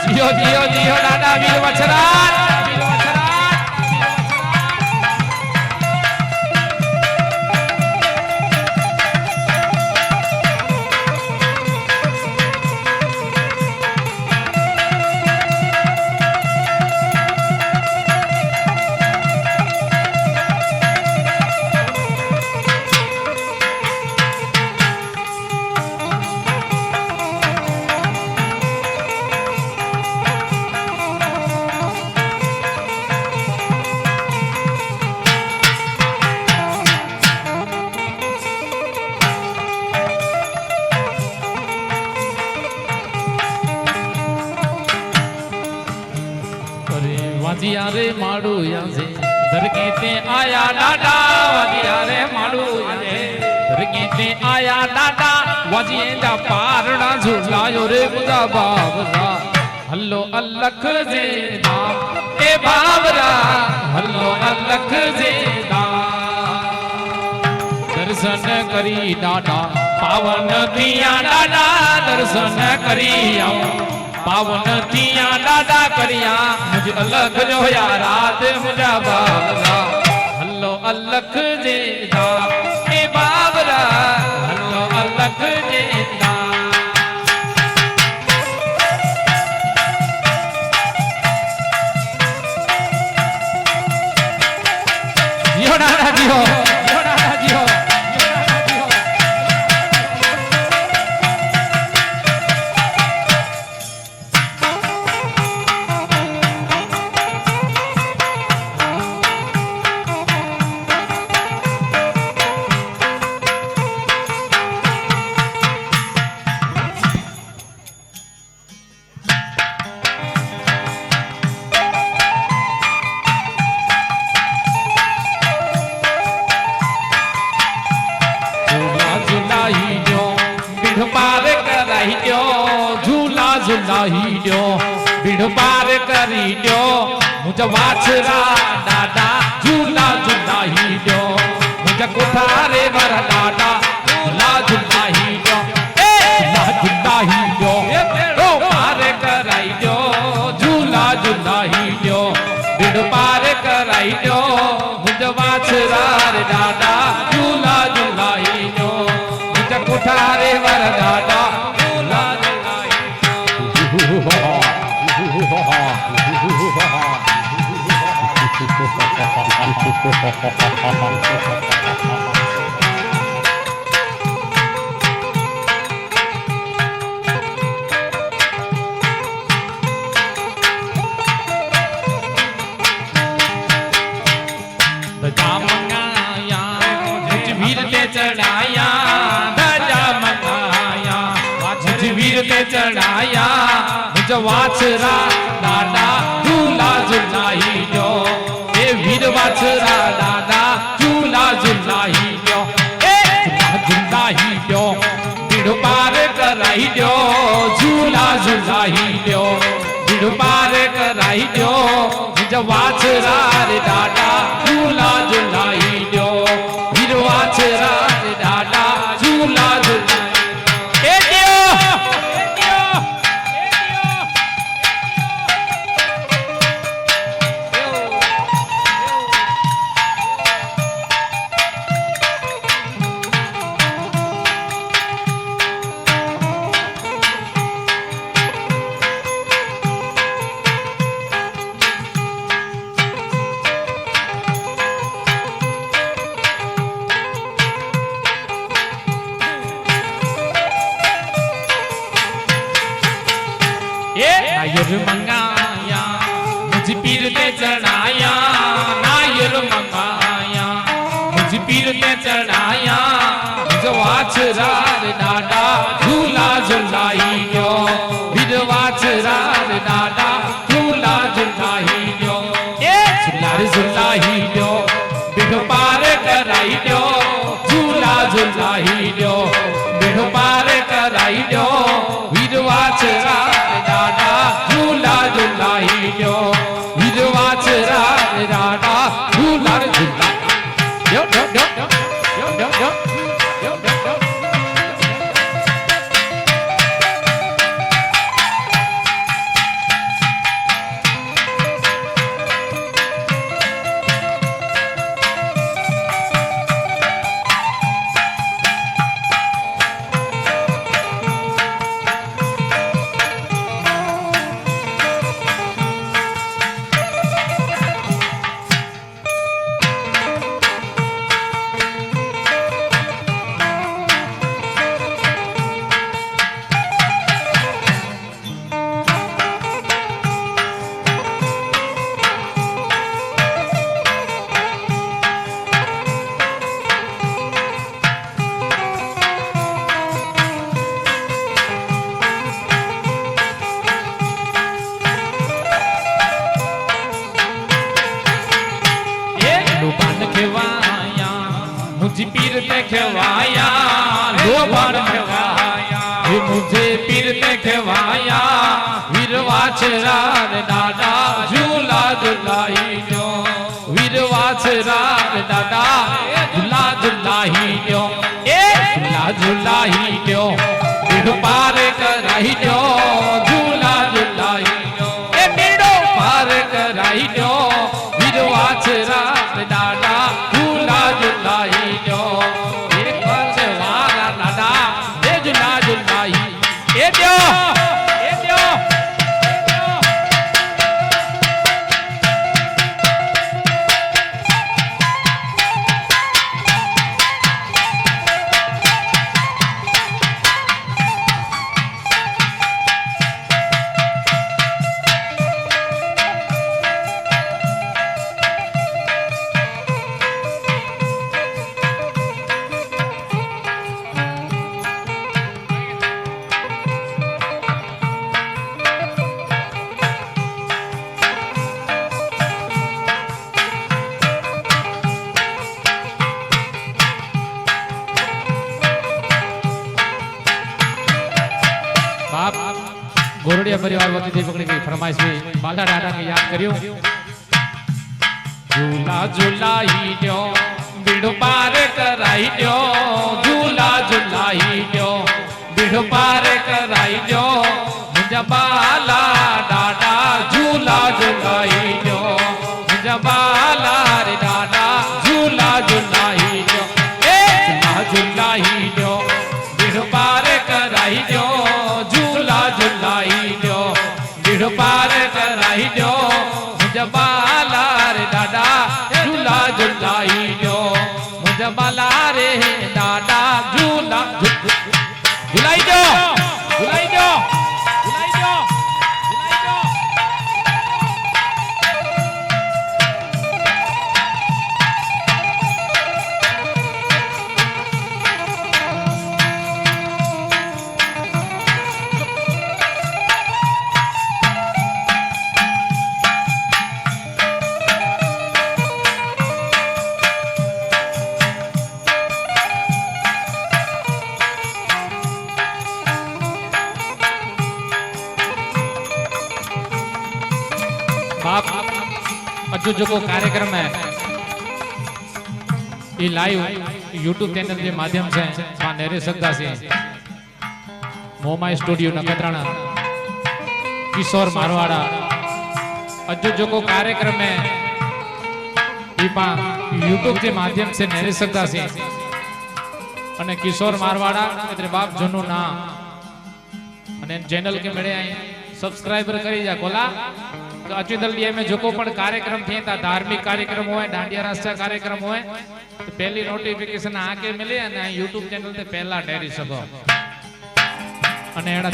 जियो जियो जियो डाडा वीर वछरा વાજિયા રે માડું યાજે ધરકે તે આયા દાદા વાજિયા રે માડું યાજે ધરકે તે આયા દાદા વાજીએ જા પારણા ઝુલાયો રે મુજા બાબરા હલ્લો અલખ જે દામ એ બાબરા હલ્લો અલખ જે દામ દર્શન કરી દાદા પાવન દિયા દાદા દર્શન કરી આવો पावन थिया दादा करिया मुझे अलग जो या रात मुझा बाबरा हल्लो अलख जेदा ए बाबरा हल्लो अलख जेदा जियो दादा जियो झुलाई दो बिड़ पार करी दो मुझे वाछरा दादा झूला झुलाई दो मुझे कोठारे वर दादा झूला झुलाई दो झूला झुलाई दो ओ पार कराई दो झूला झुलाई दो बिड़ पार कराई दो मुझे वाछरा दादा झूला झुलाई दो मुझे कोठारे वर दादा चढ़ाया ध्वजा मंगाया वीर के चढ़ाया मुझे वाछरा दादा झूला झुलाई दो ए वीर वाछरा दादा झूला झुलाई दो ए झुलाई दो बिड़ पार कराई दो झूला झुलाई दो बिड़ पार कराई दो मुझे वाछरा दादा झूला झुलाई दो वीर वाछरा दादा झूला झुलाई नायर मंगाया मुझ पीर ने चढ़ाया नायर मंगाया मुझ पीर ने चढ़ाया मुझ वाछरा दादा झूला झुलाई दो बिर वाछरा दादा झूला झुलाई दो ए झुलाई दो बिर पार कराई दो झूला झुलाई दो बिर पार कराई दो बिर वाछरा दादा झूला झुलाई दो वीर वाछरा दादा झूला झुलाई दो केवाया वीर वाछरा रे दादा झूला झूलाई जो वीर वाछरा रे दादा झूला झूलाई जो ए झूला झूलाई जो वीर पार कराई जो झूला झूलाई जो ए मेड़ो पार कराई जो वीर वाछरा रे दादा झूला झूलाई जो एक वाछरा दादा ए झूला झूलाई ए दो बाप गोरडिया परिवार वती पकड़ी गई फरमाइश में बाला डाडा के याद करियो झूला झूलाई दो बिड़ो पार कराई दो झूला झूलाई दो बिड़ो पार कराई दो मुझा बाला डाडा झूला झूलाई दो मुझा बाला रे डाडा झूला झूलाई दो ए झूला झूलाई दो बिड़ो पार कराई दो झूला झूलाई दो बिड़ो पार कराई दो मुझे बाला रे दादा झूला झूलाई दो मुझे बाला रे दादा झूला झूलाई दो झूलाई दो झूलाई दो झूलाई दो बाप अजो जो को कार्यक्रम है ये लाइव यूट्यूब चैनल के माध्यम से नेरे सकता से मोमाई स्टूडियो नखत्राणा किशोर मारवाड़ा अजो जो को कार्यक्रम है ये यूट्यूब के माध्यम से नेरे सकता से अने किशोर मारवाड़ा એટલે બાપ જૂનું ના અને ચેનલ કે મેળે આઈ સબસ્ક્રાઇબર કરી જા કોલા अचुदलिया में जो पण कार्यक्रम थे धार्मिक कार्यक्रम हो डांडिया राष्ट्र कार्यक्रम हो तो पहली नोटिफिकेशन आके मिले यूट्यूब चैनल ते पहला डेरी सको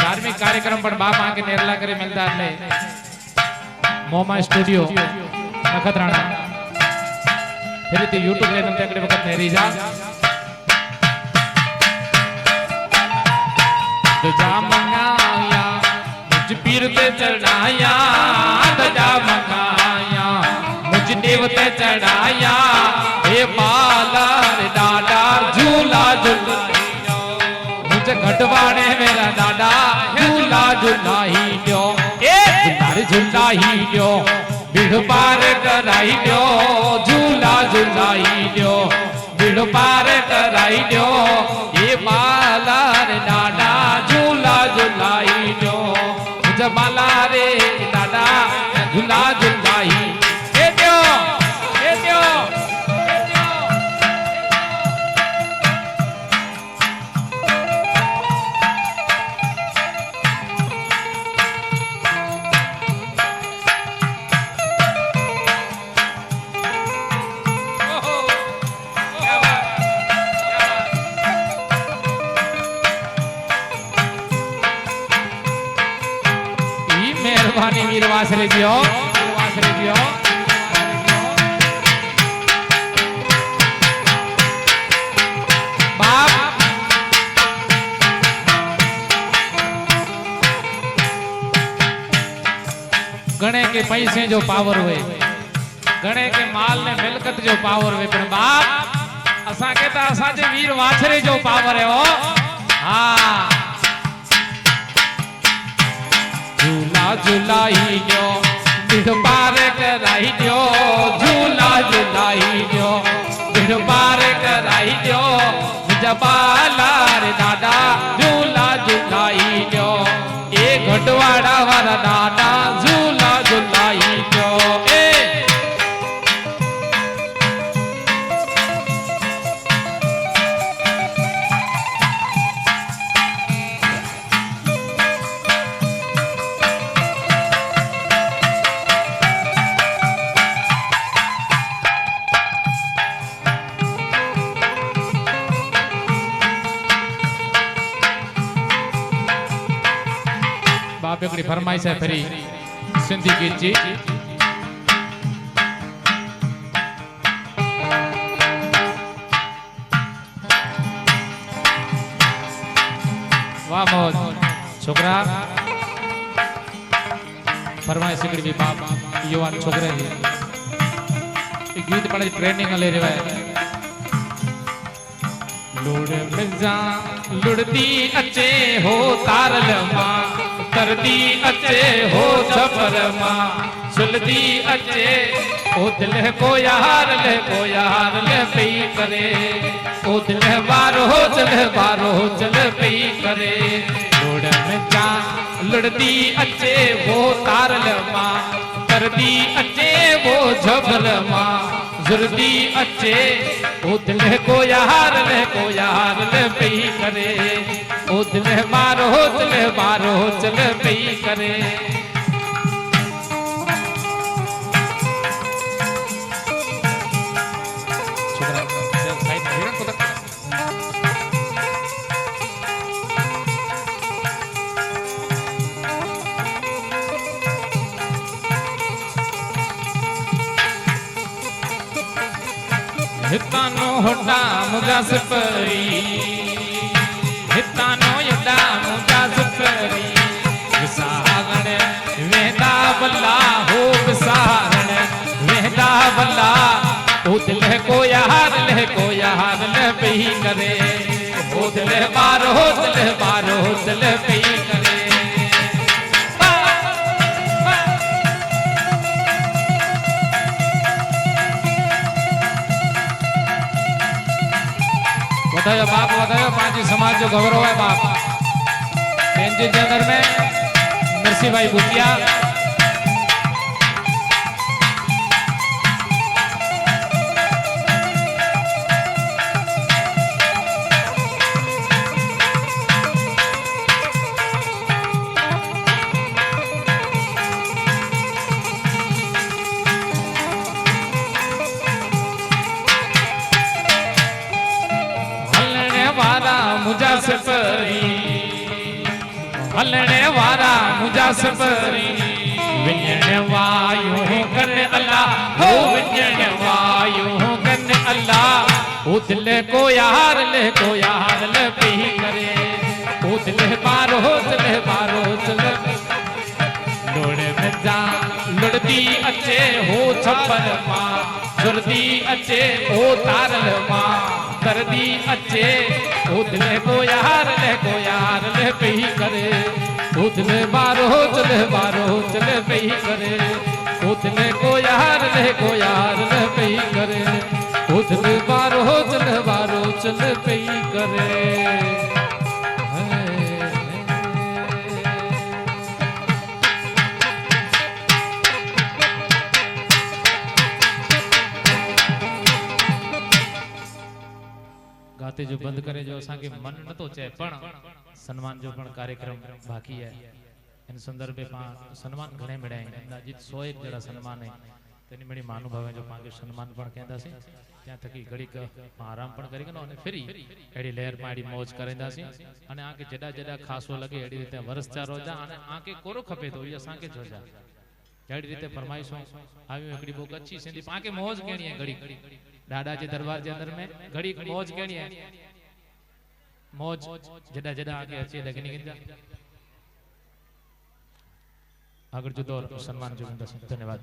धार्मिक कार्यक्रम पण बाप आके नेरला करे मिलता એટલે मोमा स्टूडियो नखत्राणा फिर ते यूट्यूब चैनल ते अगले वक्त नेरी जा तो जा मंगाया मुझ पीर ते चढ़ाया जा मंगाया मुझ देव ते चढ़ाया हे बाला रे दादा झूला झूलाई दो मुझे घटवाड़े मेरा दादा झूला झूलाई दो ए झूला झूलाई दो बिड़ पार कराई दो झूला झूलाई दो बिड़ पार कराई दो ये बाला रे दादा झूला झूलाई दो मुझे बाला रे दादा झूला झूलाई ए दो ए दो मेहरबानी वीर वासरे जियो बाप गणे के पैसे जो पावर हुए गणे के माल ने मिलकत जो पावर हुए पर बाप असा कहता असा जे वीर वाछरे जो पावर है ओ हाँ झूलाई जो बिड़ पार कराई जो झूला झूलाई जो बिड़ पार कराई जो जबाला रे दादा झूला झूलाई जो ए घटवाड़ा वाला दादा झूला झूलाई जो ए बाप एकड़ी फरमाइश है फिरी सिंधी गीत जी वाह मौज छोकरा फरमाइश एकड़ी भी बाप युवान छोकरे जी गीत पढ़े ट्रेनिंग ले रहे हैं लुड़ मिर्जा लुड़ती अचे हो तारल मां तरदी अचे हो छपर मां सुलदी अचे ओ दिल को यार ले पई करे ओ दिल बारो चल पई करे लुड़ मिर्जा लुड़ती अचे वो तारल मां तरदी अचे वो छपर मां जुर्दी अचे ओ दिल को यार ले पई करे ओ दिल बारो चल पई करे हितानो होटा मुजा सफरी हितानो यदा मुजा सफरी विसारण वेदा बल्ला हो विसारण वेदा बल्ला ओ दिल को यार ले पई करे ओ दिल बारो चल पई करे बतायो बाप बतायो पांची समाज जो गौरव है बाप बेंजी जनर में नरसिंह भाई भूतिया मुजा सफरी हलने वारा मुजा सफरी विञण वायु कन अल्लाह हो विञण वायु कन अल्लाह ओ दिल को यार ले पई करे ओ दिल बारो चल लोड़ मिर्जा लुड़दी अचे हो छप्पर मां जुर्दी अचे ओ तारल मां तरदी अचे ओ दिल को यार ले पई करे ओ दिल बारो चल पई करे ओ दिल को यार ले पई करे ओ दिल बारो चल पई करे गाते जो बंद करे जो असा के मन न तो चे पण सम्मान जो पण कार्यक्रम बाकी है इन संदर्भे सम्मान घणे मिळाय अंदाजित 101 जड़ा सम्मान है तेनी मणी महानुभाव जो पाके सम्मान पण केंदासी त्या थकी घड़ीक आराम पण करी गनो अने फ्री एडी लहर माडी मौज करेंदासी अने आके जड़ा जड़ा खासो लगे एडी रीते वरस चारो जा अने आके कोरो खपे तो ई असा के जोजा एडी रीते फरमाइशो आवी एकड़ी बोक अच्छी सिंधी पाके मौज केणी है घड़ी दादा जी दरबार के अंदर में घड़ी मौज केणी है मौज जड़ा जड़ा आगे अच्छे लगनी गिंदा आगर जो दौर सम्मान जो धन्यवाद।